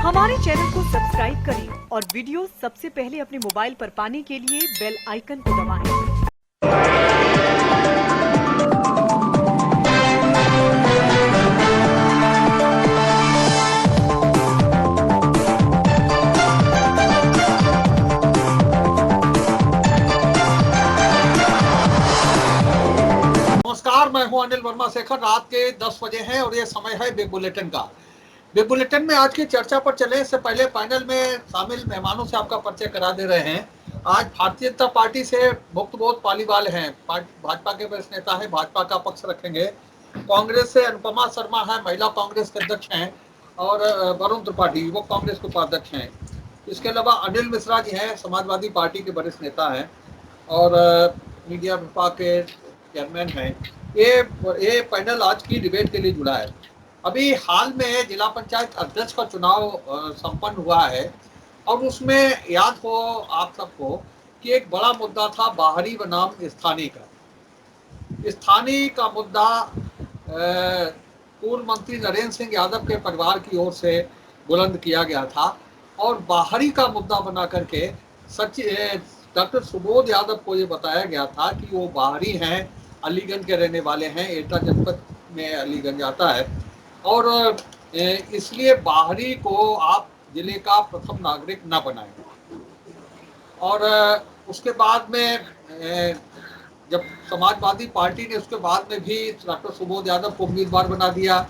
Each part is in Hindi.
हमारे चैनल को सब्सक्राइब करें और वीडियो सबसे पहले अपने मोबाइल पर पाने के लिए बेल आइकन को दबाएं। नमस्कार, मैं हूं अनिल वर्मा शेखर। रात के 10 बजे हैं और ये समय है बिग बुलेटिन का। बिग बुलेटिन में आज की चर्चा पर चले इससे पहले पैनल में शामिल मेहमानों से आपका परिचय करा दे रहे हैं। आज भारतीय जनता पार्टी से मुक्तबोध पालीवाल हैं, भाजपा के वरिष्ठ नेता है, भाजपा का पक्ष रखेंगे। कांग्रेस से अनुपमा शर्मा है, महिला कांग्रेस के अध्यक्ष हैं, और वरुण त्रिपाठी युवक कांग्रेस के उपाध्यक्ष हैं। इसके अलावा अनिल मिश्रा जी हैं, समाजवादी पार्टी के वरिष्ठ नेता हैं और मीडिया विभाग के चेयरमैन हैं। ये पैनल आज की डिबेट के लिए जुड़ा है। अभी हाल में जिला पंचायत अध्यक्ष का चुनाव संपन्न हुआ है और उसमें याद हो आप सबको कि एक बड़ा मुद्दा था बाहरी बनाम स्थानीय का। स्थानीय का मुद्दा पूर्व मंत्री नरेंद्र सिंह यादव के परिवार की ओर से बुलंद किया गया था और बाहरी का मुद्दा बना करके डॉक्टर सुबोध यादव को ये बताया गया था कि वो बाहरी हैं, अलीगंज के रहने वाले हैं, एटा जनपद में अलीगंज आता है और इसलिए बाहरी को आप जिले का प्रथम नागरिक न बनाएं। और उसके बाद में जब समाजवादी पार्टी ने उसके बाद में भी डॉक्टर सुबोध यादव को उम्मीदवार बना दिया,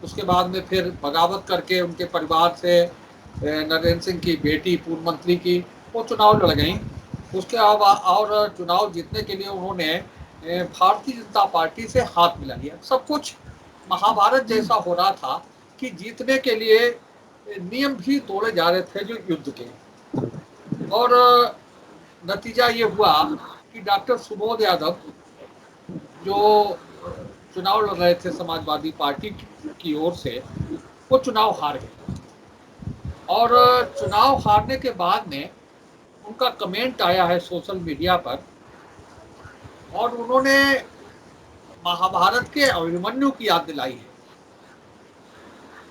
उसके बाद में फिर बगावत करके उनके परिवार से नरेंद्र सिंह की बेटी पूर्व मंत्री की वो चुनाव लड़ गई। उसके और चुनाव जीतने के लिए उन्होंने भारतीय जनता पार्टी से हाथ मिला लिया। सब कुछ महाभारत जैसा हो रहा था कि जीतने के लिए नियम भी तोड़े जा रहे थे जो युद्ध के। और नतीजा ये हुआ कि डॉक्टर सुबोध यादव जो चुनाव लड़ रहे थे समाजवादी पार्टी की ओर से, वो चुनाव हार गए। और चुनाव हारने के बाद में उनका कमेंट आया है सोशल मीडिया पर और उन्होंने महाभारत के अभिमन्यु की याद दिलाई है।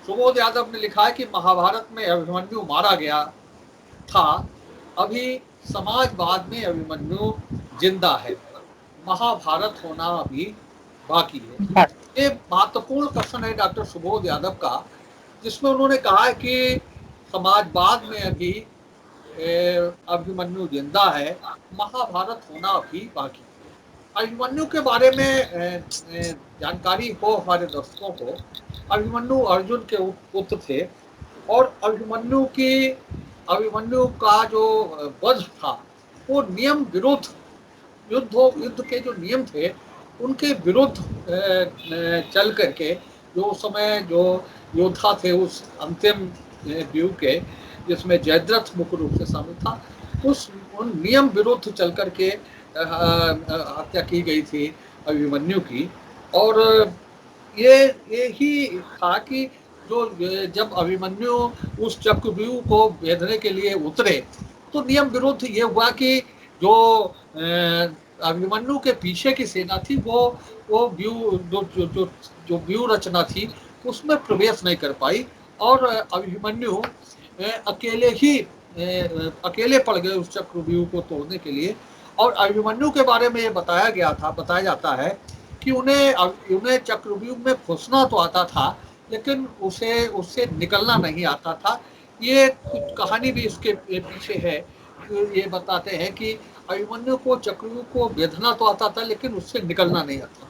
सुबोध यादव ने लिखा है कि महाभारत में अभिमन्यु मारा गया था, अभी समाजवाद में अभिमन्यु जिंदा है, महाभारत होना अभी बाकी है। ये महत्वपूर्ण कथन है डॉक्टर सुबोध यादव का, जिसमें उन्होंने कहा है कि समाजवाद में अभी अभिमन्यु जिंदा है, महाभारत होना अभी बाकी है। अभिमन्यु के बारे में जानकारी हो हमारे दर्शकों को, अभिमन्यु अर्जुन के पुत्र थे और अभिमन्यु का जो वध था वो नियम विरुद्ध, युद्ध के जो नियम थे उनके विरुद्ध चल करके, जो उस समय जो योद्धा थे उस अंतिम व्यूह के, जिसमें जयद्रथ मुख्य रूप से शामिल था, उन नियम विरुद्ध चल करके हत्या की गई थी अभिमन्यु की। और ये ही था कि जो जब अभिमन्यु उस चक्रव्यूह को भेदने के लिए उतरे तो नियम विरुद्ध ये हुआ कि जो अभिमन्यु के पीछे की सेना थी वो व्यूह जो व्यूह रचना थी उसमें प्रवेश नहीं कर पाई और अभिमन्यु अकेले पड़ गए उस चक्रव्यूह को तोड़ने के लिए। और अभिमन्यु के बारे में ये बताया जाता है कि उन्हें चक्रव्यूह में घुसना तो आता था लेकिन उससे निकलना नहीं आता था। ये कुछ कहानी भी इसके पीछे है। ये बताते हैं कि अभिमन्यु को चक्रव्यूह को भेदना तो आता था लेकिन उससे निकलना नहीं आता,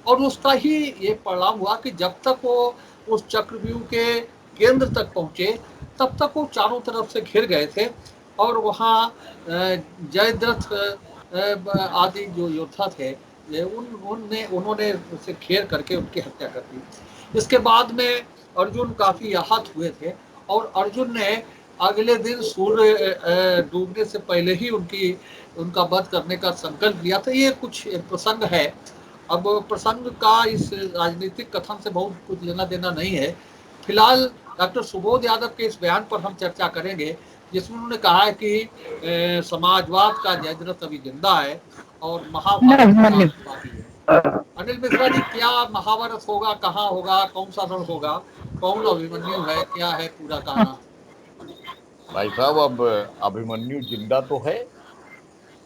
और उसका ही ये परिणाम हुआ कि जब तक वो उस चक्रव्यूह के केंद्र तक पहुंचे तब तक वो चारों तरफ से घिर गए थे और वहाँ जयद्रथ आदि जो योद्धा थे उन्होंने उसे घेर करके उनकी हत्या कर दी। इसके बाद में अर्जुन काफ़ी आहत हुए थे और अर्जुन ने अगले दिन सूर्य डूबने से पहले ही उनका वध करने का संकल्प लिया था। ये कुछ प्रसंग है। अब प्रसंग का इस राजनीतिक कथन से बहुत कुछ लेना देना नहीं है। फिलहाल डॉक्टर सुबोध यादव के इस बयान पर हम चर्चा करेंगे जिसमें उन्होंने कहा है कि समाजवाद का जयद्रथ अभी जिंदा है और महाभारत बाकी है। अनिल मिश्रा जी, क्या महाभारत होगा, कहाँ होगा, कौन सा रण होगा, कौन अभिमन्यु है, क्या है पूरा कहाना? भाई साहब, अब अभिमन्यु जिंदा तो है,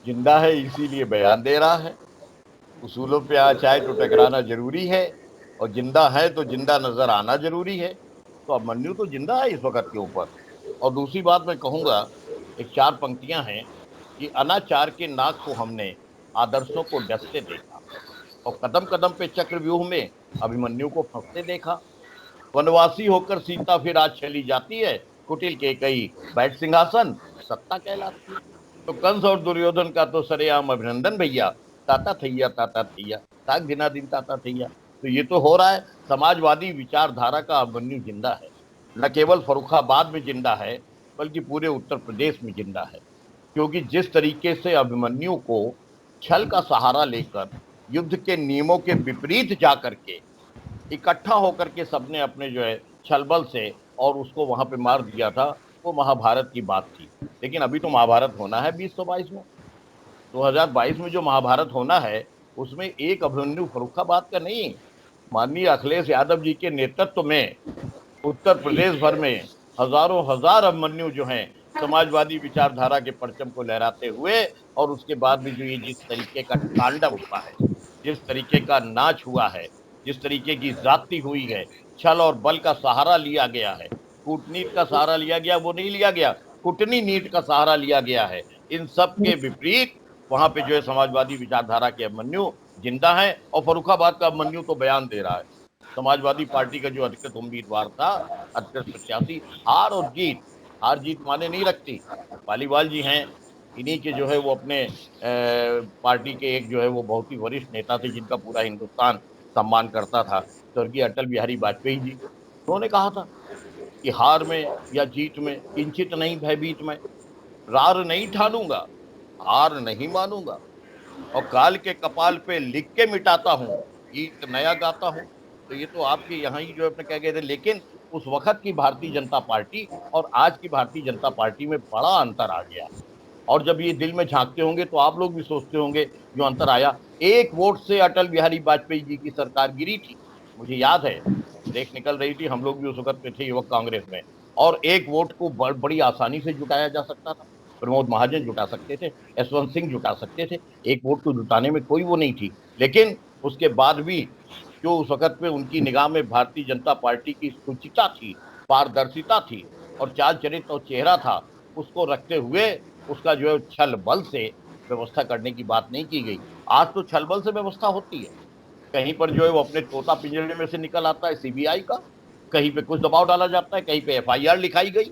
जिंदा है इसीलिए बयान दे रहा है। उसूलों पे आज आए तो टकराना जरूरी है, और जिंदा है तो जिंदा नजर आना जरूरी है। तो अभिमन्यु तो जिंदा है इस वक्त के ऊपर। और दूसरी बात मैं कहूंगा, एक चार पंक्तियां हैं कि अनाचार के नाग को हमने आदर्शों को डसते देखा, और कदम कदम पे चक्रव्यूह में अभिमन्यु को फंसते देखा। वनवासी होकर सीता फिर आज चली जाती है, कुटिल के कई बैठ सिंहासन सत्ता कहलाती है। तो कंस और दुर्योधन का तो सरेआम अभिनंदन भैया, ताता थैया ताक दिना दिन ताता थैया। तो ये तो हो रहा है, समाजवादी विचारधारा का अभिमन्यु जिंदा है। न केवल फर्रुखाबाद में जिंदा है, बल्कि पूरे उत्तर प्रदेश में जिंदा है। क्योंकि जिस तरीके से अभिमन्यु को छल का सहारा लेकर युद्ध के नियमों के विपरीत जा करके इकट्ठा होकर के सबने अपने जो है छलबल से और उसको वहां पे मार दिया था, वो महाभारत की बात थी। लेकिन अभी तो महाभारत होना है 2022 में, 2022 में जो महाभारत होना है उसमें एक अभिमन्यु फर्रुखाबाद का नहीं, माननीय अखिलेश यादव जी के नेतृत्व में उत्तर प्रदेश भर में हजारों हजार अभिमन्यु जो हैं समाजवादी विचारधारा के परचम को लहराते हुए, और उसके बाद भी जो ये जिस तरीके का तांडव हुआ है, जिस तरीके का नाच हुआ है, जिस तरीके की जाति हुई है, छल और बल का सहारा लिया गया है, कूटनीति का सहारा लिया गया, वो नहीं लिया गया, कूटनी नीति का सहारा लिया गया है। इन सब के विपरीत वहां पे जो है समाजवादी विचारधारा के अभिमन्यु जिंदा है, और फर्रुखाबाद का अभिमन्यु तो बयान दे रहा है। समाजवादी पार्टी का जो अधिकृत उम्मीदवार था, अधिकृत प्रत्याशी, हार जीत माने नहीं रखती। पालीवाल जी हैं, इन्हीं के जो है वो अपने पार्टी के एक जो है वो बहुत ही वरिष्ठ नेता थे, जिनका पूरा हिंदुस्तान सम्मान करता था, स्वर्गीय अटल बिहारी वाजपेयी जी। उन्होंने कहा था कि हार में या जीत में किंचित नहीं भयभीत में, रार नहीं ठानूंगा, हार नहीं मानूंगा, और काल के कपाल पे लिख के मिटाता हूँ, गीत नया गाता हूँ। तो ये तो आपके यहाँ ही जो अपने कह गए थे। लेकिन उस वक्त की भारतीय जनता पार्टी और आज की भारतीय जनता पार्टी में बड़ा अंतर आ गया। और जब ये दिल में झांकते होंगे तो आप लोग भी सोचते होंगे जो अंतर आया। एक वोट से अटल बिहारी वाजपेयी जी की सरकार गिरी थी, मुझे याद है, देख निकल रही थी, हम लोग भी उस वक्त पे थे युवक कांग्रेस में, और एक वोट को बड़ी आसानी से जुटाया जा सकता था। प्रमोद महाजन जुटा सकते थे, यशवंत सिंह जुटा सकते थे, एक वोट को जुटाने में कोई वो नहीं थी। लेकिन उसके बाद भी जो उस वक्त पे उनकी निगाह में भारतीय जनता पार्टी की सुचिता थी, पारदर्शिता थी, और चाल चरित्र और चेहरा था, उसको रखते हुए उसका जो है छल बल से व्यवस्था करने की बात नहीं की गई। आज तो छल बल से व्यवस्था होती है, कहीं पर जो है वो अपने तोता पिंजरे में से निकल आता है सीबीआई का, कहीं पे कुछ दबाव डाला जाता है, कहीं पे एफआईआर लिखाई गई,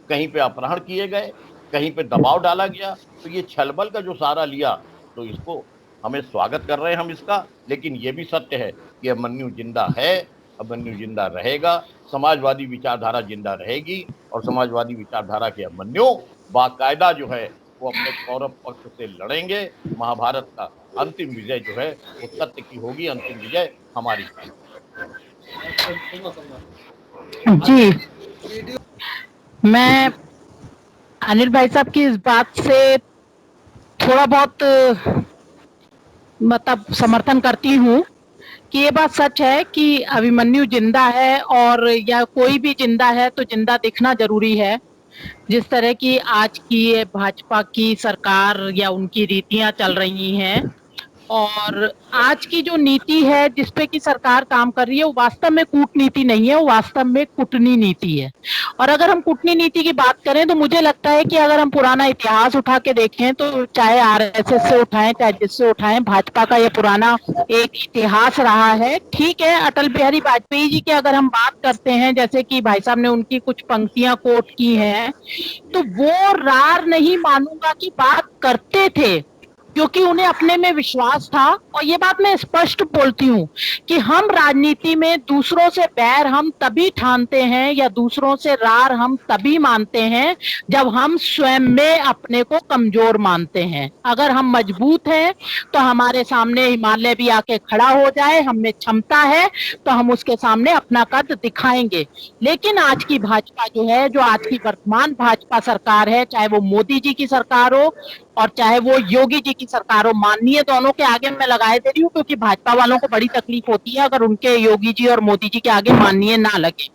कहीं पे अपहरण किए गए, कहीं पे दबाव डाला गया। तो ये छलबल का जो सहारा लिया, तो इसको हमें स्वागत कर रहे हैं हम इसका। लेकिन ये भी सत्य है कि अभिमन्यु जिंदा है, अभिमन्यु जिंदा रहेगा, समाजवादी विचारधारा जिंदा रहेगी, और समाजवादी विचारधारा के अभिमन्यु बाकायदा जो है वो अपने कौरव पक्ष से लड़ेंगे। महाभारत का अंतिम विजय जो है वो सत्य की होगी, अंतिम विजय हमारी। जी, मैं अनिल भाई साहब की इस बात से थोड़ा बहुत मतलब समर्थन करती हूँ कि ये बात सच है कि अभिमन्यु जिंदा है, और या कोई भी जिंदा है तो जिंदा दिखना जरूरी है। जिस तरह की आज की ये भाजपा की सरकार या उनकी रीतियां चल रही हैं, और आज की जो नीति है जिसपे की सरकार काम कर रही है, वो वास्तव में कूटनीति नहीं है, वो वास्तव में कुटनी नीति है। और अगर हम कुटनी नीति की बात करें तो मुझे लगता है कि अगर हम पुराना इतिहास उठा के देखें, तो चाहे आरएसएस से उठाएं, चाहे जिससे उठाएं, भाजपा का ये पुराना एक इतिहास रहा है। ठीक है, अटल बिहारी वाजपेयी जी की अगर हम बात करते हैं, जैसे कि भाई साहब ने उनकी कुछ पंक्तियां कोट की हैं, तो वो रार नहीं मानूंगा की बात करते थे, क्योंकि उन्हें अपने में विश्वास था। और ये बात मैं स्पष्ट बोलती हूँ कि हम राजनीति में दूसरों से बैर हम तभी ठानते हैं या दूसरों से रार हम तभी मानते हैं जब हम स्वयं में अपने को कमजोर मानते हैं। अगर हम मजबूत हैं तो हमारे सामने हिमालय भी आके खड़ा हो जाए, हम में क्षमता है तो हम उसके सामने अपना कद दिखाएंगे। लेकिन आज की भाजपा जो है, जो आज की वर्तमान भाजपा सरकार है, चाहे वो मोदी जी की सरकार हो और चाहे वो योगी जी की सरकार हो, माननीय दोनों के आगे मैं लगाए दे रही हूँ, क्योंकि भाजपा वालों को बड़ी तकलीफ होती है अगर उनके योगी जी और मोदी जी के आगे माननीय ना लगे।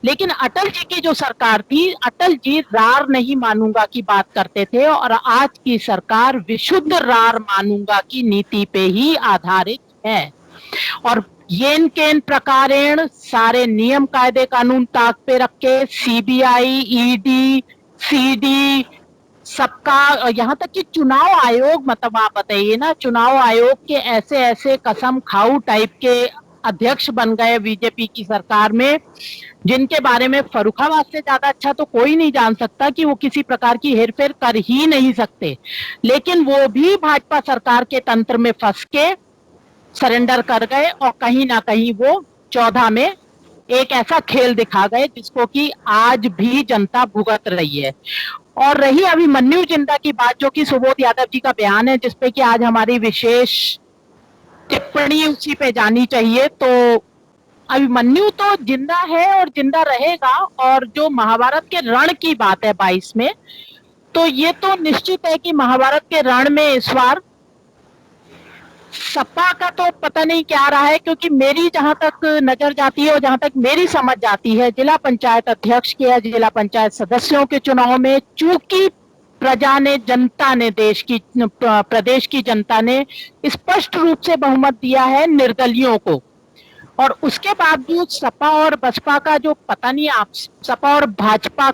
लेकिन अटल जी की जो सरकार थी, अटल जी रार नहीं मानूंगा की बात करते थे, और आज की सरकार विशुद्ध रार मानूंगा की नीति पे ही आधारित है। और येन केन प्रकारेण सारे नियम कायदे कानून ताक पे रख के सीबीआई, ईडी, सीडी, सबका, यहाँ तक कि चुनाव आयोग, मतलब आप बताइए ना, चुनाव आयोग के ऐसे ऐसे कसम खाऊ टाइप के अध्यक्ष बन गए बीजेपी की सरकार में, जिनके बारे में फर्रुखाबाद से ज्यादा अच्छा तो कोई नहीं जान सकता कि वो किसी प्रकार की हेरफेर कर ही नहीं सकते। लेकिन वो भी भाजपा सरकार के तंत्र में फंस के सरेंडर कर गए और कहीं ना कहीं वो 14 में एक ऐसा खेल दिखा गए जिसको कि आज भी जनता भुगत रही है। और रही अभिमन्यु जिंदा की बात, जो कि सुबोध यादव जी का बयान है, जिसपे कि आज हमारी विशेष टिप्पणी उसी पे जानी चाहिए, तो अभिमन्यु तो जिंदा है और जिंदा रहेगा। और जो महाभारत के रण की बात है 22 में, तो ये तो निश्चित है कि महाभारत के रण में इस बार सपा का तो पता नहीं क्या रहा है, क्योंकि मेरी जहां तक नजर जाती है और जहां तक मेरी समझ जाती है, जिला पंचायत अध्यक्ष के या जिला पंचायत सदस्यों के चुनाव में चूंकि प्रजा ने, जनता ने, देश की, प्रदेश की जनता ने स्पष्ट रूप से बहुमत दिया है निर्दलियों को, और उसके बावजूद सपा और बसपा का जो पता नहीं, आप सपा और भाजपा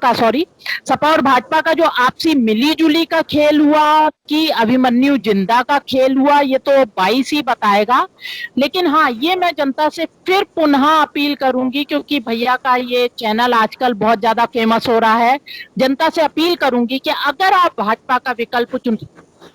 का जो आपसी मिली जुली का खेल हुआ कि अभिमन्यु जिंदा का खेल हुआ, ये तो 22 ही बताएगा। लेकिन हाँ, ये मैं जनता से फिर पुनः अपील करूंगी, क्योंकि भैया का ये चैनल आजकल बहुत ज्यादा फेमस हो रहा है, जनता से अपील करूंगी कि अगर आप भाजपा का विकल्प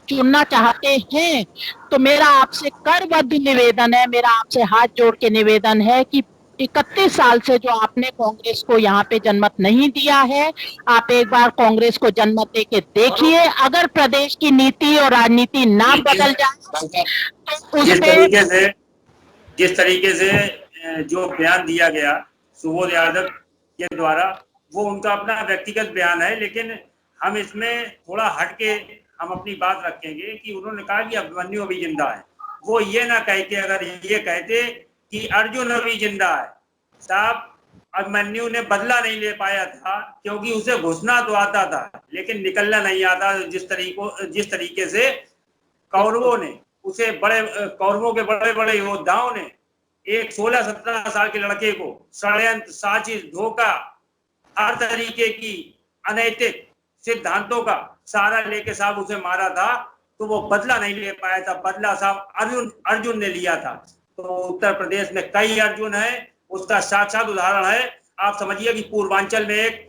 चुनना चाहते हैं तो मेरा आपसे करबद्ध निवेदन है, मेरा आपसे हाथ जोड़ के निवेदन है कि 31 साल से जो आपने कांग्रेस को यहाँ पे जनमत नहीं दिया है, आप एक बार कांग्रेस को जनमत देके देखिए। अगर प्रदेश की नीति और राजनीति ना बदल जाए तो जिस तरीके से जो बयान दिया गया सुबोध यादव के द्वारा, वो उनका अपना व्यक्तिगत बयान है, लेकिन हम इसमें थोड़ा हटके हम अपनी बात रखेंगे कि उन्होंने कहा कि अभिमन्यु अभी जिंदा है। वो ये ना कह के अगर ये कहते कि अर्जुन अभी जिंदा है, साहब अभिमन्यु ने बदला नहीं ले पाया था क्योंकि उसे घुसना तो आता था लेकिन निकलना नहीं आता। जिस तरीके से कौरवों ने उसे, कौरवों के बड़े बड़े योद्धाओं ने एक 16-17 साल के लड़के को षड्यंत्र, साजिश, धोखा, हर तरीके की अनैतिक सिद्धांतों का सहारा लेके साहब उसे मारा था, तो वो बदला नहीं ले पाया था। बदला साहब अर्जुन ने लिया था। तो उत्तर प्रदेश में कई अर्जुन है, उसका साक्षात उदाहरण है। आप समझिए कि पूर्वांचल में एक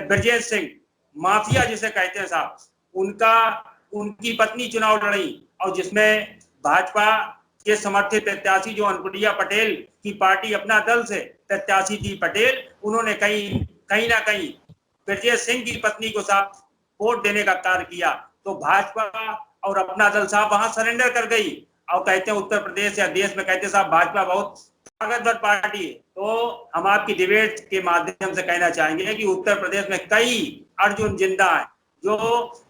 ब्रजेश सिंह माफिया जिसे कहते हैं साहब, उनकी पत्नी चुनाव लड़ी, और जिसमें भाजपा के समर्थित प्रत्याशी जो अनुप्रिया पटेल की पार्टी अपना दल से प्रत्याशी थी पटेल, उन्होंने कहीं ना कहीं ब्रजेश सिंह की पत्नी को साहब वोट देने का कार्य किया। तो भाजपा और अपना दल साहब वहां सरेंडर कर गई, और कहते हैं उत्तर प्रदेश या देश में कहते हैं साहब भाजपा बहुत ताकतवर पार्टी है। तो हम आपकी डिबेट के माध्यम से कहना चाहेंगे कि उत्तर प्रदेश में कई अर्जुन जिंदा है जो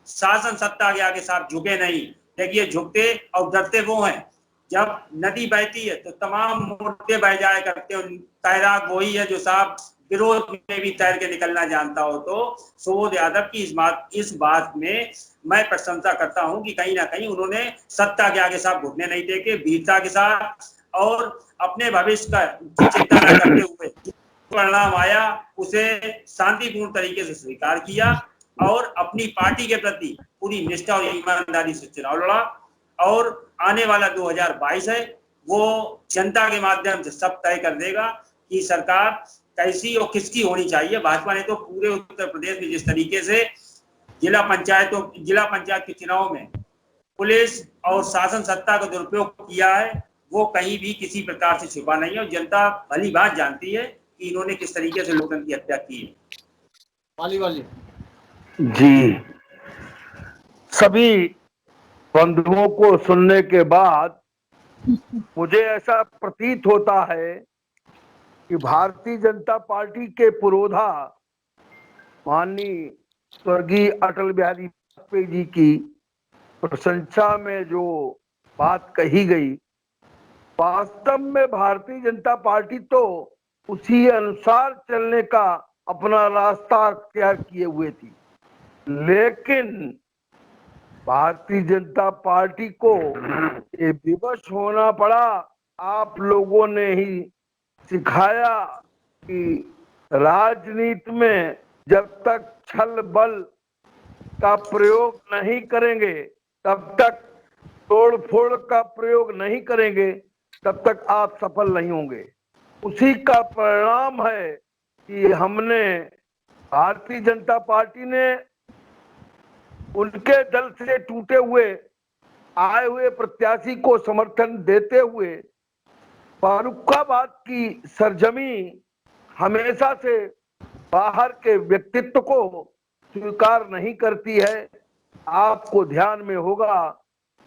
शासन सत्ता के आगे साहब झुके नहीं। देखिए, झुकते और डरते वो हैं, जब नदी बहती है तो तमाम मोर्चे बह जाया करते हैं। तैराक वही है जो साहब विरोध में भी तैर के निकलना जानता हो। तो सुबोध यादव की इस बात में मैं प्रशंसा करता हूं कि कहीं ना कहीं उन्होंने सत्ता के आगे साहब घुटने नहीं टेके, वीरता के साथ और अपने भविष्य की चिंता न करते हुए परिणाम आया उसे शांतिपूर्ण तरीके से स्वीकार किया और अपनी पार्टी के प्रति पूरी निष्ठा और ईमानदारी से चुनाव लड़ा। और आने वाला 2022 है, वो जनता के माध्यम से सब तय कर देगा कि सरकार कैसी और किसकी होनी चाहिए। भाजपा ने तो पूरे उत्तर प्रदेश में जिस तरीके से जिला पंचायत के चुनाव में पुलिस और शासन सत्ता का दुरुपयोग किया है, वो कहीं भी किसी प्रकार से छुपा नहीं है, और जनता भली बात जानती है कि इन्होंने किस तरीके से लोगों की हत्या की है। वाली जी, सभी बंधुओं को सुनने के बाद मुझे ऐसा प्रतीत होता है कि भारतीय जनता पार्टी के पुरोधा माननीय स्वर्गीय अटल बिहारी वाजपेयी जी की प्रशंसा में जो बात कही गई, वास्तव में भारतीय जनता पार्टी तो उसी अनुसार चलने का अपना रास्ता तैयार किए हुए थी, लेकिन भारतीय जनता पार्टी को ये विवश होना पड़ा। आप लोगों ने ही सिखाया कि राजनीति में जब तक छल बल का प्रयोग नहीं करेंगे, तब तक तोड़ फोड़ का प्रयोग नहीं करेंगे, तब तक आप सफल नहीं होंगे। उसी का परिणाम है कि हमने, भारतीय जनता पार्टी ने उनके दल से टूटे हुए आए हुए प्रत्याशी को समर्थन देते हुए फर्रुखाबाद की सरजमी हमेशा से बाहर के व्यक्तित्व को स्वीकार नहीं करती है। आपको ध्यान में होगा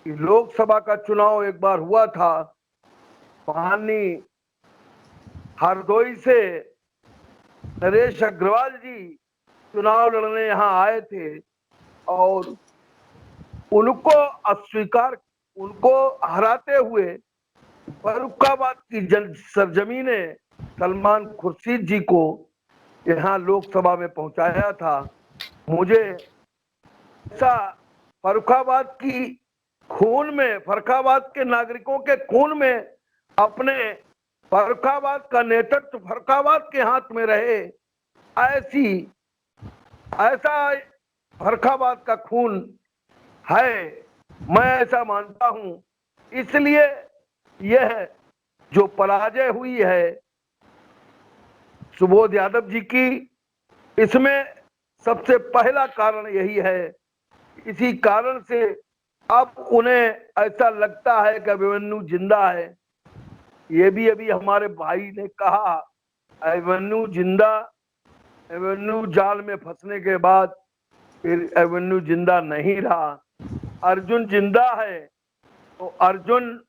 कि लोकसभा का चुनाव एक बार हुआ था, पानी हरदोई से नरेश अग्रवाल जी चुनाव लड़ने यहाँ आए थे और उनको हराते हुए फर्रुखाबाद की सरजमी ने सलमान खुर्शीद जी को यहाँ लोकसभा में पहुंचाया था। मुझे ऐसा फर्रुखाबाद की खून में, फर्रुखाबाद के नागरिकों के खून में अपने फर्रुखाबाद का नेतृत्व फर्रुखाबाद के हाथ में रहे, ऐसा फर्रुखाबाद का खून है, मैं ऐसा मानता हूं। इसलिए यह जो पराजय हुई है सुबोध यादव जी की, इसमें सबसे पहला कारण यही है। इसी कारण से अब उन्हें ऐसा लगता है कि अभिमन्यु जिंदा है। ये भी अभी हमारे भाई ने कहा, अभिमन्यु जिंदा, अभिमन्यु जाल में फंसने के बाद फिर अभिमन्यु जिंदा नहीं रहा। अर्जुन जिंदा है तो अर्जुन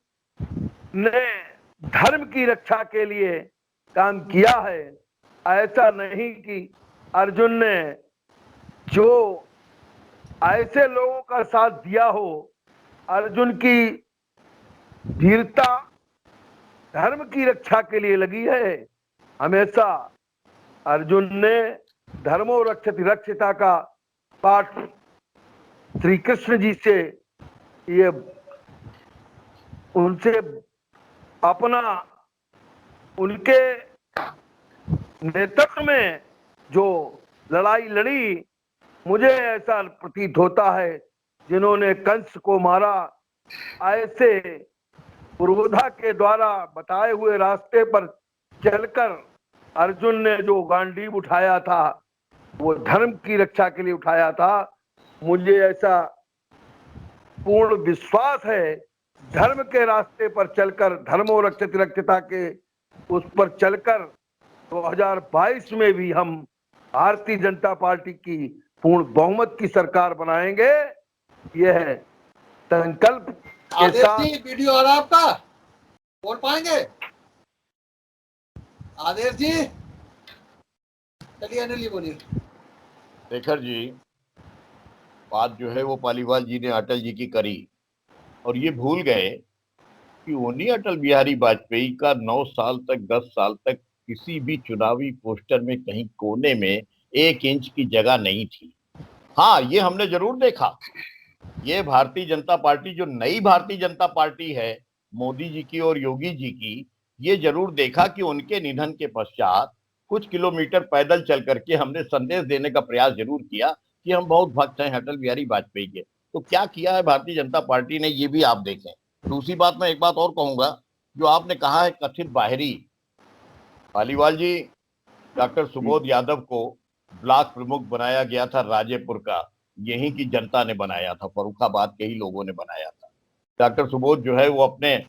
ने धर्म की रक्षा के लिए काम किया है। ऐसा नहीं कि अर्जुन ने जो ऐसे लोगों का साथ दिया हो। अर्जुन की वीरता धर्म की रक्षा के लिए लगी है। हमेशा अर्जुन ने धर्मो रक्षति रक्षिता का पाठ श्री कृष्ण जी से, ये उनसे अपना, उनके नेतृत्व में जो लड़ाई लड़ी, मुझे ऐसा प्रतीत होता है जिन्होंने कंस को मारा, ऐसे पुरोधा के द्वारा बताए हुए रास्ते पर चलकर अर्जुन ने जो गांडीव उठाया था वो धर्म की रक्षा के लिए उठाया था। मुझे ऐसा पूर्ण विश्वास है, धर्म के रास्ते पर चलकर, धर्मो रक्षति रक्षिता के उस पर चलकर 2022 में भी हम भारतीय जनता पार्टी की पूर्ण बहुमत की सरकार बनाएंगे। यह संकल्प के साथ। वीडियो आ रहा है आपका, बोल पाएंगे आदेश जी? चलिए अनिल जी बोलिए। शेखर जी, बात जो है वो पालीवाल जी ने अटल जी की करी और ये भूल गए कि उन्हीं अटल बिहारी वाजपेयी का 9 साल तक 10 साल तक किसी भी चुनावी पोस्टर में कहीं कोने में 1 इंच की जगह नहीं थी। हाँ, ये हमने जरूर देखा। ये भारतीय जनता पार्टी, जो नई भारतीय जनता पार्टी है मोदी जी की और योगी जी की, ये जरूर देखा कि उनके निधन के पश्चात कुछ किलोमीटर पैदल चल करके हमने संदेश देने का प्रयास जरूर किया कि हम बहुत भक्त हैं अटल बिहारी वाजपेयी के। तो क्या किया है भारतीय जनता पार्टी ने, ये भी आप देखें। दूसरी बात, मैं एक बात और कहूंगा, जो आपने कहा है कथित बाहरी, पालीवाल जी, डॉक्टर सुबोध यादव को ब्लॉक प्रमुख बनाया गया था राजेपुर का, यहीं की जनता ने बनाया था, फर्रुखाबाद के ही लोगों ने बनाया था। डॉक्टर सुबोध जो है वो अपने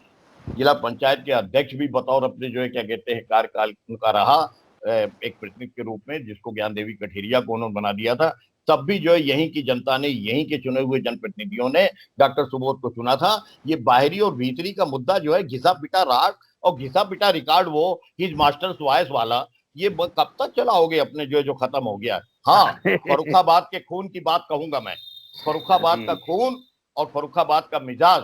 जिला पंचायत के अध्यक्ष भी बतौर अपने जो है क्या कहते हैं कार्यकाल उनका रहा एक प्रतिनिधि के रूप में, जिसको ज्ञान देवी कठेरिया को उन्होंने बना दिया था। तब भी जो है यहीं की जनता ने, यहीं के चुने हुए जनप्रतिनिधियों ने डॉक्टर सुबोध को चुना था। ये बाहरी और भीतरी का मुद्दा जो है, घिसा पिटा राग और घिसा पिटा रिकॉर्ड, वो हिज मास्टर्स वॉइस वाला, ये कब तक चलाओगे अपने जो खत्म हो गया। हाँ, फर्रुखाबाद के खून की बात कहूंगा मैं, फर्रुखाबाद का खून और फर्रुखाबाद का मिजाज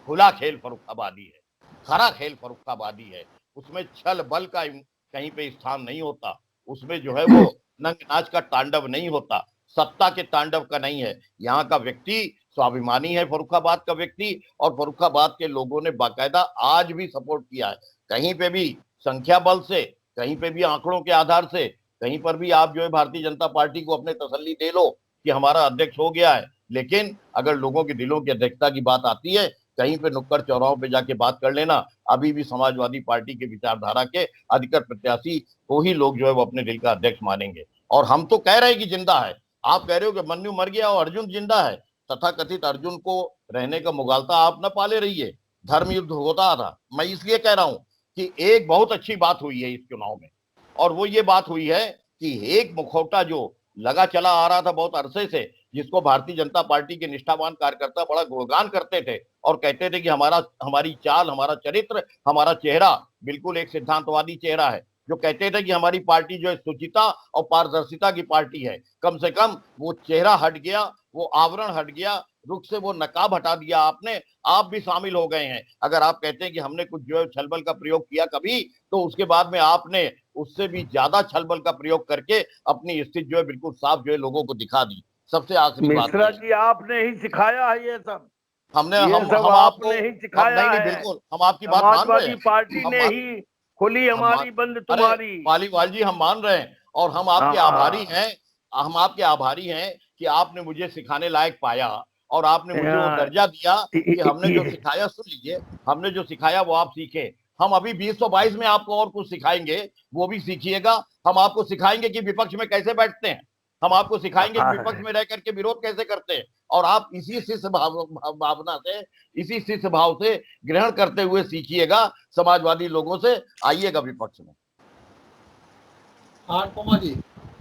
खुला खेल फर्रुखाबादी है, खरा खेल फर्रुखाबादी है। उसमें छल बल का कहीं पे स्थान नहीं होता, उसमें जो है वो नंग नाच का तांडव नहीं होता, सत्ता के तांडव का नहीं है। यहाँ का व्यक्ति स्वाभिमानी है, फर्रुखाबाद का व्यक्ति, और फर्रुखाबाद के लोगों ने बाकायदा आज भी सपोर्ट किया है। कहीं पे भी संख्या बल से, कहीं पे भी आंकड़ों के आधार से, कहीं पर भी आप जो है भारतीय जनता पार्टी को अपने तसल्ली दे लो कि हमारा अध्यक्ष हो गया है, लेकिन अगर लोगों के दिलों की अध्यक्षता की बात आती है, कहीं पे नुक्कड़ चौराहों पे जाके बात कर लेना, अभी भी समाजवादी पार्टी के विचारधारा के अधिकृत प्रत्याशी को ही लोग जो है वो अपने दिल का अध्यक्ष मानेंगे। और हम तो कह रहे हैं कि जिंदा है, आप कह रहे हो कि मन्नू मर गया और अर्जुन जिंदा है। तथाकथित अर्जुन को रहने का मुगालता आप न पाले रहिए, धर्म युद्ध होता था। मैं इसलिए कह रहा हूं कि एक बहुत अच्छी बात हुई है इस चुनाव में, और वो ये बात हुई है कि एक मुखौटा जो लगा चला आ रहा था बहुत अरसे से, जिसको भारतीय जनता पार्टी के निष्ठावान कार्यकर्ता बड़ा गुणगान करते थे और कहते थे कि हमारी चाल, हमारा चरित्र, हमारा चेहरा बिल्कुल एक सिद्धांतवादी चेहरा है, जो कहते थे कि हमारी पार्टी जो है शुचिता और पारदर्शिता की पार्टी है। कम से कम वो चेहरा हट गया, वो आवरण हट गया, रुख से वो नकाब हटा दिया आपने, आप भी शामिल हो गए हैं। अगर आप कहते हैं कि हमने कुछ जो है छलबल का प्रयोग किया कभी, तो उसके बाद में आपने उससे भी ज्यादा छलबल का प्रयोग करके अपनी स्थिति जो है बिल्कुल साफ जो है लोगों को दिखा दी। सबसे आखिरी बात, मिश्रा जी आपने ही सिखाया है ये सब, हमने ये हम सब आपको आपने ही सिखाया नहीं, है। बिल्कुल हम आपकी बात मान रहे समाजवादी हैं, पार्टी ने ही खुली हमारी बंद तुम्हारी। पालीवाल जी हम मान रहे हैं, और हम आपके आभारी हैं, हम आपके आभारी हैं कि आपने मुझे सिखाने लायक पाया और आपने मुझे वो दर्जा दिया कि हमने जो सिखाया, सुन लीजिए, हमने जो सिखाया वो आप सीखे। हम अभी 2022 में आपको और कुछ सिखाएंगे, वो भी सीखिएगा। हम आपको सिखाएंगे कि विपक्ष में कैसे बैठते हैं, हम आपको सिखाएंगे कि विपक्ष में रह करके विरोध कैसे करते हैं, और आप इसी शिष्य भावना से, इसी शिष्य भाव से ग्रहण करते हुए सीखिएगा समाजवादी लोगों से, आइएगा विपक्ष में।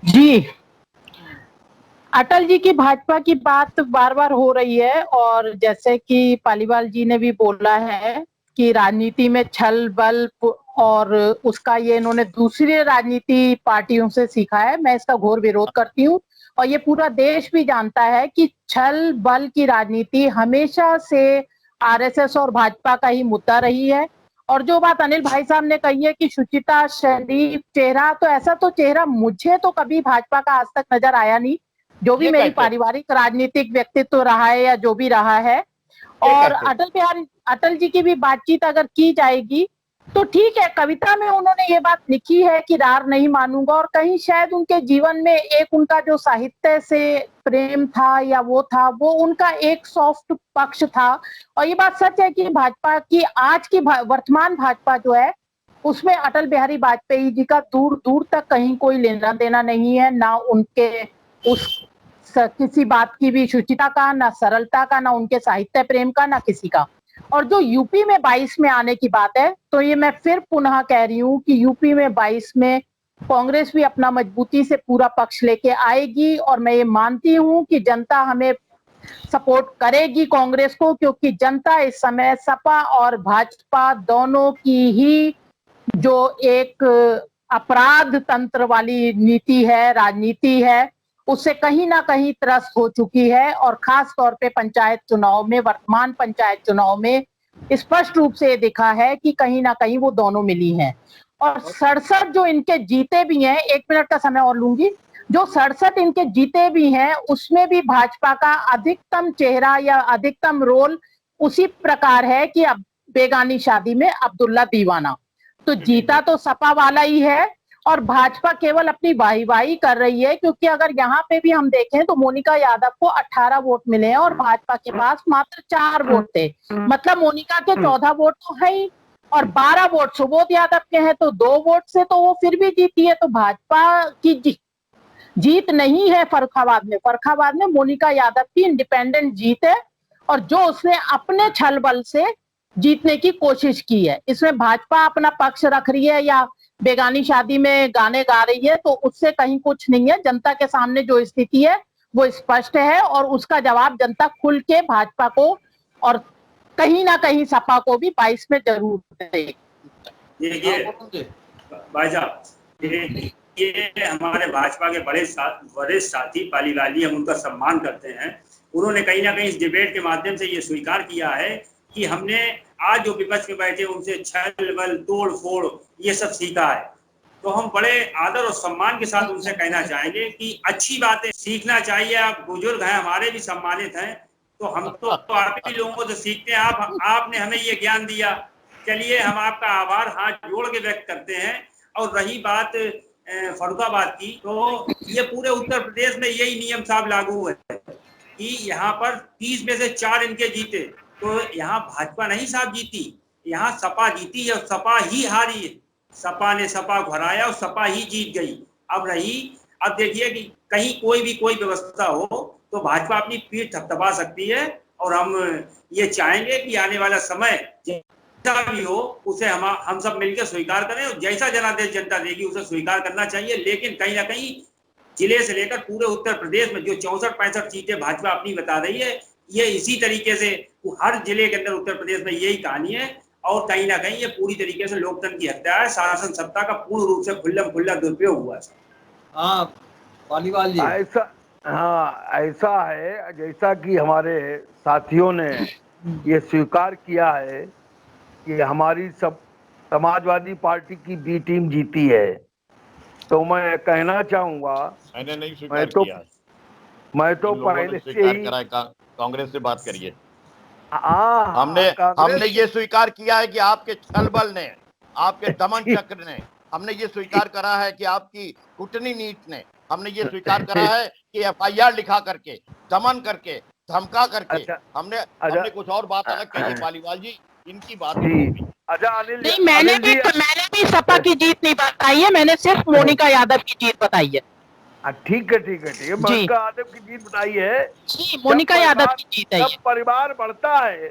जी, अटल जी की भाजपा की बात बार बार हो रही है, और जैसे कि पालीवाल जी ने भी बोला है कि राजनीति में छल बल और उसका ये इन्होंने दूसरी राजनीति पार्टियों से सीखा है। मैं इसका घोर विरोध करती हूँ, और ये पूरा देश भी जानता है कि छल बल की राजनीति हमेशा से आरएसएस और भाजपा का ही मुद्दा रही है। और जो बात अनिल भाई साहब ने कही है कि शुचिता, शरीफ चेहरा, तो ऐसा तो चेहरा मुझे तो कभी भाजपा का आज तक नजर आया नहीं, जो भी मेरी पारिवारिक राजनीतिक व्यक्तित्व रहा है या जो भी रहा है। और अटल जी की भी बातचीत अगर की जाएगी तो ठीक है, कविता में उन्होंने ये बात लिखी है कि रार नहीं मानूंगा, और कहीं शायद उनके जीवन में एक उनका जो साहित्य से प्रेम था या वो था, वो उनका एक सॉफ्ट पक्ष था। और ये बात सच है कि भाजपा की आज की वर्तमान भाजपा जो है उसमें अटल बिहारी वाजपेयी जी का दूर दूर तक कहीं कोई लेना देना नहीं है, ना उनके उस किसी बात की भी शुचिता का, ना सरलता का, ना उनके साहित्य प्रेम का, ना किसी का। और जो यूपी में 22 में आने की बात है, तो ये मैं फिर पुनः कह रही हूँ कि यूपी में 22 में कांग्रेस भी अपना मजबूती से पूरा पक्ष लेके आएगी, और मैं ये मानती हूँ कि जनता हमें सपोर्ट करेगी कांग्रेस को, क्योंकि जनता इस समय सपा और भाजपा दोनों की ही जो एक अपराध तंत्र वाली नीति है, राजनीति है, उससे कहीं ना कहीं त्रस्त हो चुकी है। और खास तौर पे पंचायत चुनाव में, वर्तमान पंचायत चुनाव में स्पष्ट रूप से दिखा है कि कहीं ना कहीं वो दोनों मिली हैं। और 67 जो इनके जीते भी हैं, 1 मिनट का समय और लूंगी, जो 67 इनके जीते भी हैं उसमें भी भाजपा का अधिकतम चेहरा या अधिकतम रोल उसी प्रकार है कि अब बेगानी शादी में अब्दुल्ला दीवाना, तो जीता तो सपा वाला ही है, और भाजपा केवल अपनी वाही कर रही है। क्योंकि अगर यहाँ पे भी हम देखें तो मोनिका यादव को 18 वोट मिले हैं और भाजपा के पास मात्र 4 वोट थे, मतलब मोनिका के 14 वोट तो है ही, और 12 वोट सुबोध यादव के हैं, तो 2 वोट से तो वो फिर भी जीती है। तो भाजपा की जीत नहीं है फर्रुखाबाद में, फर्रुखाबाद में मोनिका यादव की इंडिपेंडेंट जीत है, और जो उसने अपने छल बल से जीतने की कोशिश की है। इसमें भाजपा अपना पक्ष रख रही है या बेगानी शादी में गाने गा रही है, तो उससे कहीं कुछ नहीं है। जनता के सामने जो स्थिति है वो स्पष्ट है, और उसका जवाब जनता खुल के भाजपा को और कहीं ना कहीं सपा को भी 22 में जरूर देगी। देखिए भाई साहब, ये हमारे भाजपा के बड़े वरिष्ठ साथी पालीवाल जी, हम उनका सम्मान करते हैं, उन्होंने कहीं ना कहीं इस डिबेट के माध्यम से ये स्वीकार किया है कि हमने आज जो विपक्ष में बैठे उनसे छल बल तोड़ फोड़ ये सब सीखा है। तो हम बड़े आदर और सम्मान के साथ उनसे कहना चाहेंगे कि अच्छी बातें सीखना चाहिए। आप बुजुर्ग हैं, हमारे भी सम्मानित हैं, तो हम तो आप ही लोगों से सीखते हैं। आपने हमें ये ज्ञान दिया, चलिए हम आपका आभार हाथ जोड़ के व्यक्त करते हैं। और रही बात फर्रुखाबाद की, तो ये पूरे उत्तर प्रदेश में यही नियम साहब लागू है कि यहाँ पर 30 में से 4 इनके जीते, तो यहाँ भाजपा नहीं साहब जीती, यहाँ सपा जीती है और सपा ही हारी है। सपा ने सपा को हराया और सपा ही जीत गई। अब देखिए कि कहीं कोई व्यवस्था हो तो भाजपा अपनी पीठ थपथपा सकती है। और हम ये चाहेंगे कि आने वाला समय जैसा भी हो उसे हम सब मिलकर स्वीकार करें, और जैसा जनादेश जनता देगी उसे स्वीकार करना चाहिए। लेकिन कहीं ना कहीं जिले से लेकर पूरे उत्तर प्रदेश में जो 64-65 सीटें भाजपा अपनी बता रही है, ये इसी तरीके से हर जिले के अंदर उत्तर प्रदेश में यही कहानी है। और कहीं ना कहीं ये पूरी तरीके से लोकतंत्र की हत्या है, शासन सत्ता का पूर्ण रूप से खुल्ला दुरुपयोग हुआ है। हाँ पालीवाल जी, ऐसा है जैसा कि हमारे साथियों ने ये स्वीकार किया है कि हमारी समाजवादी पार्टी की बी टीम जीती है, तो मैं कहना चाहूंगा, मैंने नहीं स्वीकार किया। मैं तो पहले से ही कांग्रेस से बात करिए। हमने हमने ये स्वीकार किया है कि आपके छलबल ने, आपके दमन चक्र ने, हमने ये स्वीकार करा है कि आपकी कुटनी नीति ने, हमने ये स्वीकार करा है कि FIR लिखा करके, दमन करके, धमका करके, हमने कुछ और बात अलग कही है पालीवाल जी, इनकी बात अच्छा अनिल नहीं, मैंने भी सपा की जीत नहीं बताई है, मैंने सिर्फ मोनिका यादव की जीत बताई है। ठीक है मोनिका यादव की जीत बताई है जी, मोनिका यादव की जीत है। जब परिवार बढ़ता है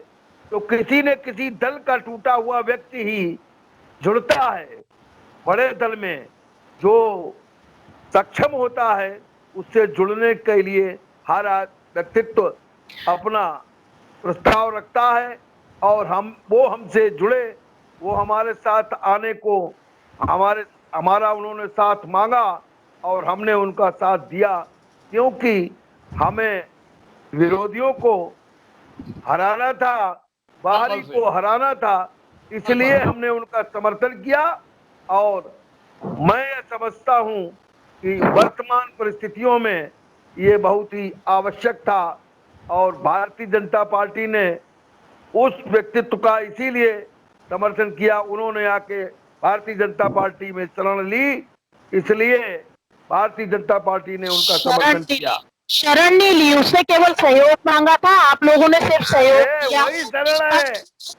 तो किसी न किसी दल का टूटा हुआ व्यक्ति ही जुड़ता है। बड़े दल में जो सक्षम होता है उससे जुड़ने के लिए हर व्यक्तित्व अपना प्रस्ताव रखता है, और वो हमसे जुड़े, वो हमारे साथ आने को हमारा उन्होंने साथ मांगा और हमने उनका साथ दिया, क्योंकि हमें विरोधियों को हराना था, बाहरी को हराना था, इसलिए हमने उनका समर्थन किया। और मैं ये समझता हूं कि वर्तमान परिस्थितियों में ये बहुत ही आवश्यक था, और भारतीय जनता पार्टी ने उस व्यक्तित्व का इसीलिए समर्थन किया, उन्होंने आके भारतीय जनता पार्टी में शरण ली, इसलिए भारतीय जनता पार्टी ने उनका समर्थन किया। शरण नहीं ली, उसने केवल सहयोग मांगा था, आप लोगों ने सिर्फ सहयोग किया। वही शरण है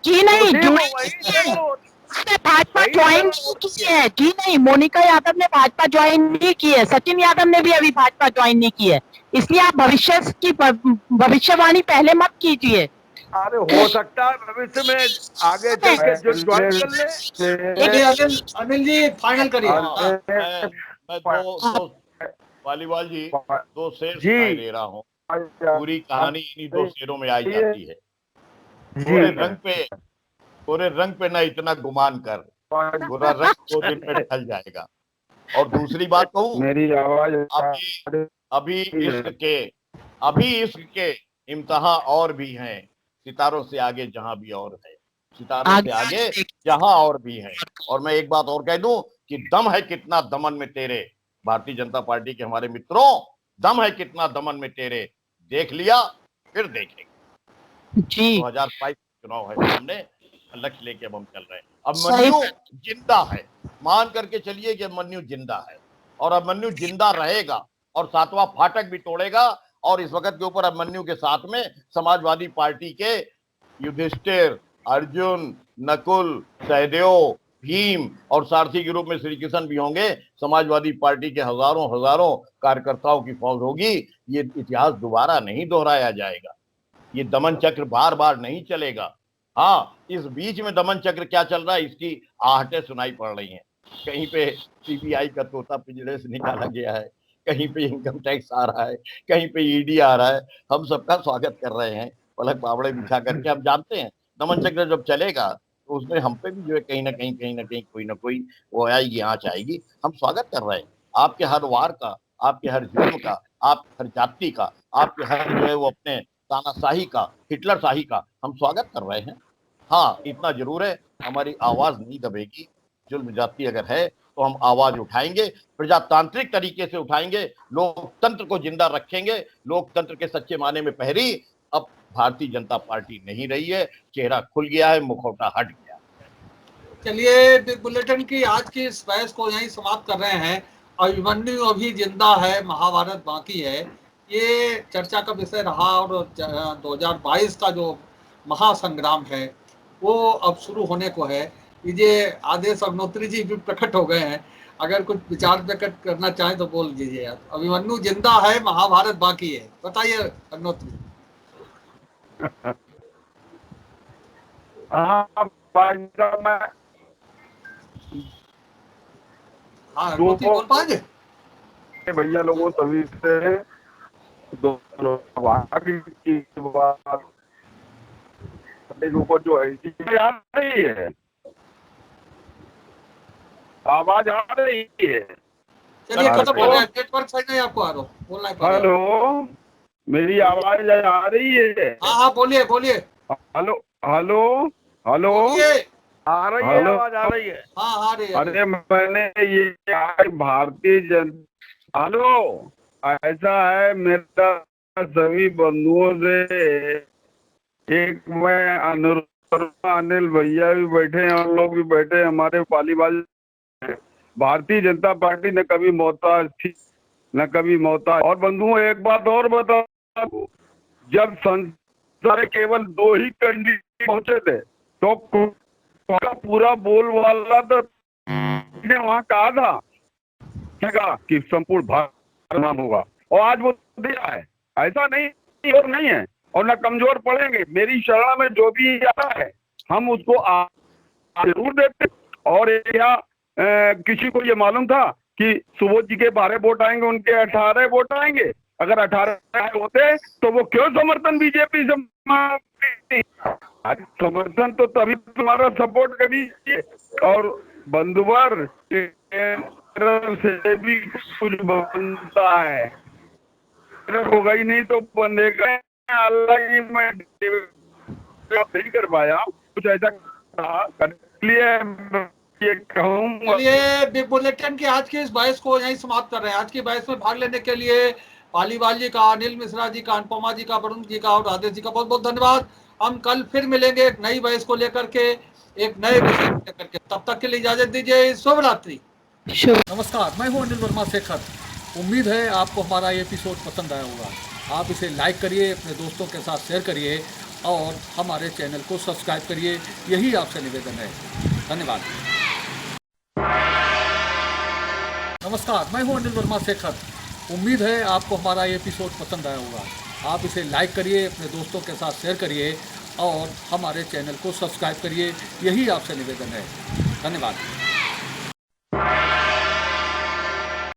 जी नहीं, भाजपा ज्वाइन नहीं की है। जी नहीं, मोनिका यादव ने भाजपा ज्वाइन नहीं की है, सचिन यादव ने भी अभी भाजपा ज्वाइन नहीं की है, इसलिए आप भविष्य की भविष्यवाणी पहले मत कीजिए। अरे हो सकता है भविष्य में आगे चल के जो ज्वाइन कर ले। अनिल जी फाइनल करिए। मैं पालीवाल जी 2 शेर सुनाई दे रहा हूँ, पूरी कहानी इन्हीं 2 शेरों में आई जाती है। गोरे रंग पे ना इतना गुमान कर, गोरा रंग 2 दिन में ढल जाएगा। और दूसरी बात कहूँ, मेरी आवाज अभी इश्क के इम्तिहान और भी हैं, सितारों से आगे जहां भी और है, सितारों से आगे जहां और भी है। और मैं एक बात और कह दूं कि दम है कितना दमन में तेरे, भारतीय जनता पार्टी के हमारे मित्रों, दम है कितना दमन में तेरे, देख लिया फिर देखेंगे। 2022 चुनाव है सामने, लक्ष्य लेके अब हम चल रहे हैं। अब मन्नू जिंदा है, मान करके चलिए कि अभिमन्यु जिंदा है, और अभिमन्यु जिंदा रहेगा और 7वां फाटक भी तोड़ेगा। और इस वक्त के ऊपर अभिमन्यु के साथ में समाजवादी पार्टी के युधिष्ठिर, अर्जुन, नकुल, सहदेव, भीम और सारथी के रूप में श्री कृष्ण भी होंगे। समाजवादी पार्टी के हजारों कार्यकर्ताओं की फौज होगी। ये इतिहास दोबारा नहीं दोहराया जाएगा, ये दमन चक्र बार बार नहीं चलेगा। हाँ, इस बीच में दमन चक्र क्या चल रहा है इसकी आहटें सुनाई पड़ रही हैं। कहीं पे CBI का तोता पिंजरे से निकाला गया है, कहीं पे इनकम टैक्स आ रहा है, कहीं पे ED आ रहा है। हम सबका स्वागत कर रहे हैं पलक पावड़े बिछा करके। हम जानते हैं दमन चक्र जब चलेगा तो उसमें हम पे भी जो है कहीं ना कहीं कोई ना कोई वो आएगी, आंच आएगी। हम स्वागत कर रहे हैं आपके हर वार का, आपके हर जुर्म का, आपके हर जाति का, आपके हर जो है वो अपने तानाशाही का, हिटलरशाही का हम स्वागत कर रहे हैं। हाँ, इतना जरूर है, हमारी आवाज नहीं दबेगी। जुल्म जाति अगर है तो हम आवाज उठाएंगे, प्रजातांत्रिक तरीके से उठाएंगे, लोकतंत्र को जिंदा रखेंगे। लोकतंत्र के सच्चे माने में पहरी अब भारतीय जनता पार्टी नहीं रही है, चेहरा खुल गया है, मुखौटा हट गया। चलिए, बिग बुलेटिन की आज की इस बहस को यहीं समाप्त कर रहे हैं। अभिमन्यु अभी जिंदा है, महाभारत बाकी है, ये चर्चा का विषय रहा। और 2022 का जो महासंग्राम है वो अब शुरू होने को है। ये आदेश अग्नोत्री जी भी प्रकट हो गए हैं, अगर कुछ विचार प्रकट करना चाहें तो बोल दीजिए आप। अभिमन्यु जिंदा है, महाभारत बाकी है, बताइए अग्नोत्री। हाँ अग्नोत्री बोल पाएंगे? भैया लोगों सभी से दोनों की बात को जो है आ रही है, आवाज आ रही है। चलिए खत्म कर रहे हैं, नेटवर्क सही नहीं आपको आ रहा, बोलना है। हेलो, मेरी आवाज आ रही है? हाँ बोलिए बोलिए। हेलो हेलो हेलो, आ रही है आवाज? आ रही है? हाँ आ रही है। अरे मैंने ये भारतीय जनता, हेलो, ऐसा है मेरा सभी बंधुओं से एक मैं अनुरोध, अनिल भैया भी बैठे हैं, हम लोग भी बैठे हैं, हमारे पालीबाज। भारतीय जनता पार्टी न कभी मोहताज थी न कभी मोहताज। और बंधुओं एक बात और बता, जब संसद केवल 2 ही कैंडिडेट पहुंचे थे तो पूरा बोलबाला तो वहाँ कहा था कि संपूर्ण भारत नाम होगा, और आज वो दिया है। ऐसा नहीं और नहीं है, और न कमजोर पड़ेंगे। मेरी शरण में जो भी आता है हम उसको जरूर देते। और यहाँ किसी को ये मालूम था कि सुबोध जी के 12 वोट आएंगे, उनके 18 वोट आएंगे? अगर 18 होते तो वो क्यों समर्थन बीजेपी से मांगते? समर्थन तो तभी तुम्हारा सपोर्ट करिए। और बंधुवर से भी कुछ बनता है, हो गई नहीं तो बनेगा। हालांकि मैं नहीं कर पाया कुछ ऐसा कहूँगा। चलिए, बिग बुलेटिन की आज की इस बहस को यहीं समाप्त कर रहे हैं। आज की बहस में भाग लेने के लिए पालीवाल जी का, अनिल मिश्रा जी का, अनुपमा जी का, वरुण जी का और राधेश जी का बहुत बहुत धन्यवाद। हम कल फिर मिलेंगे एक नई बहस को लेकर के, एक नए विषय को लेकर के। तब तक के लिए इजाजत दीजिए। शुभ रात्रि। नमस्कार, मैं हूं अनिल वर्मा शेखर। उम्मीद है आपको हमारा ये एपिसोड पसंद आया होगा। आप इसे लाइक करिए, अपने दोस्तों के साथ शेयर करिए और हमारे चैनल को सब्सक्राइब करिए, यही आपसे निवेदन है। धन्यवाद। नमस्कार, मैं हूं अनिल वर्मा शेखर। उम्मीद है आपको हमारा ये एपिसोड पसंद आया होगा। आप इसे लाइक करिए, अपने दोस्तों के साथ शेयर करिए और हमारे चैनल को सब्सक्राइब करिए, यही आपसे निवेदन है। धन्यवाद।